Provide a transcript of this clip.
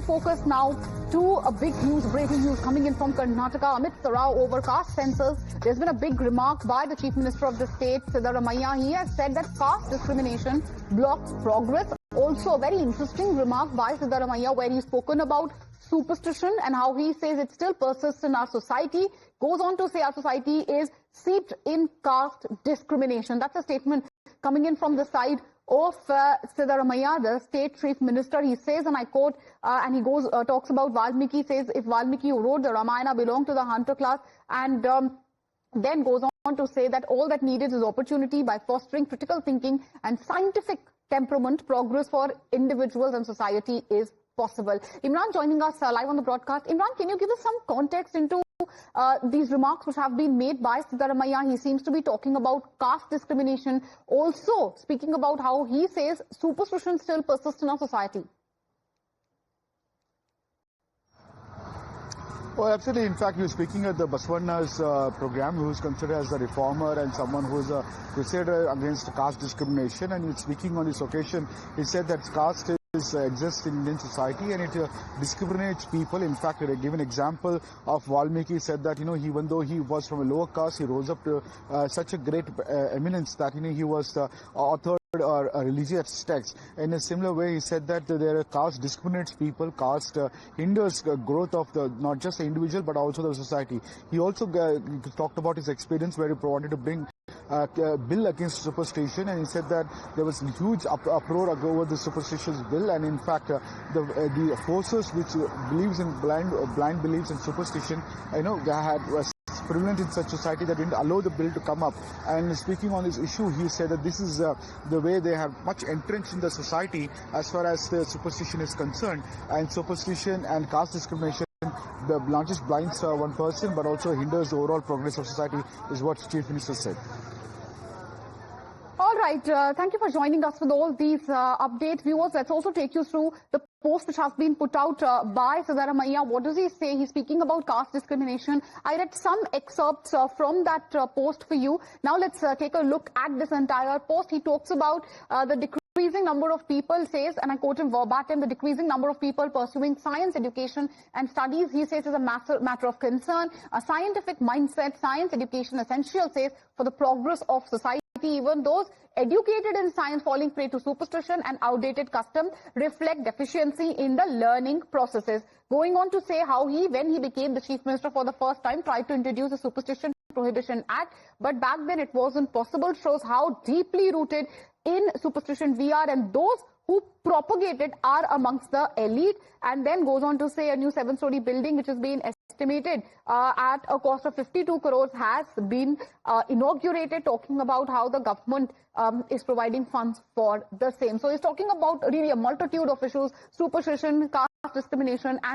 focus now to a big news, breaking news coming in from Karnataka amidst the row over caste census. There's been a big remark by the Chief Minister of the state, Siddaramaiah. He has said that caste discrimination blocks progress. Also, a very interesting remark by Siddaramaiah where he's spoken about superstition and how he says it still persists in our society. Goes on to say our society is steeped in caste discrimination. That's a statement coming in from the side of Siddaramaiah, the state chief minister. He says, and I quote, and he goes talks about Valmiki, says if Valmiki who wrote the Ramayana belonged to the hunter class, and then goes on to say that all that needed is opportunity. By fostering critical thinking and scientific temperament, progress for individuals and society is possible. Imran joining us live on the broadcast. Imran, can you give us some context into these remarks which have been made by Siddaramaiah? He seems to be talking about caste discrimination, also speaking about how he says superstition still persists in our society. Well, absolutely. In fact, he was speaking at the Basavanna's program, who is considered as a reformer and someone who is a crusader against caste discrimination. And he was speaking on this occasion. He said that caste exists in Indian society and it discriminates people. In fact, he gave an example of Valmiki. Said that, even though he was from a lower caste, he rose up to such a great eminence that, he was authored or religious texts. In a similar way, he said that there caste discriminates people, caste hinders growth of not just the individual but also the society. He also talked about his experience where he wanted to bring bill against superstition, and he said that there was huge uproar over the superstitious bill, and in fact the forces which believes in blind beliefs in superstition, was prevalent in such society that didn't allow the bill to come up. And speaking on this issue, he said that this is the way they have much entrenched in the society as far as the superstition is concerned, and superstition and caste discrimination not just blinds one person but also hinders the overall progress of society, is what Chief Minister said. All right, thank you for joining us with all these updates. Viewers, let's also take you through the post which has been put out by Siddaramaiah. What does he say? He's speaking about caste discrimination. I read some excerpts from that post for you. Now let's take a look at this entire post. He talks about the decreasing number of people, says, and I quote him verbatim, the decreasing number of people pursuing science education and studies, he says, is a matter of concern. A scientific mindset, science education essential, says, for the progress of society. Even those educated in science falling prey to superstition and outdated custom reflect deficiency in the learning processes. Going on to say how when he became the chief minister for the first time, tried to introduce a Superstition Prohibition Act, but back then it wasn't possible. Shows how deeply rooted in superstition we are, and those who propagated are amongst the elite. And then goes on to say a new 7-story building which has been estimated at a cost of 52 crores has been inaugurated, talking about how the government is providing funds for the same. So he's talking about really a multitude of issues: superstition, caste discrimination and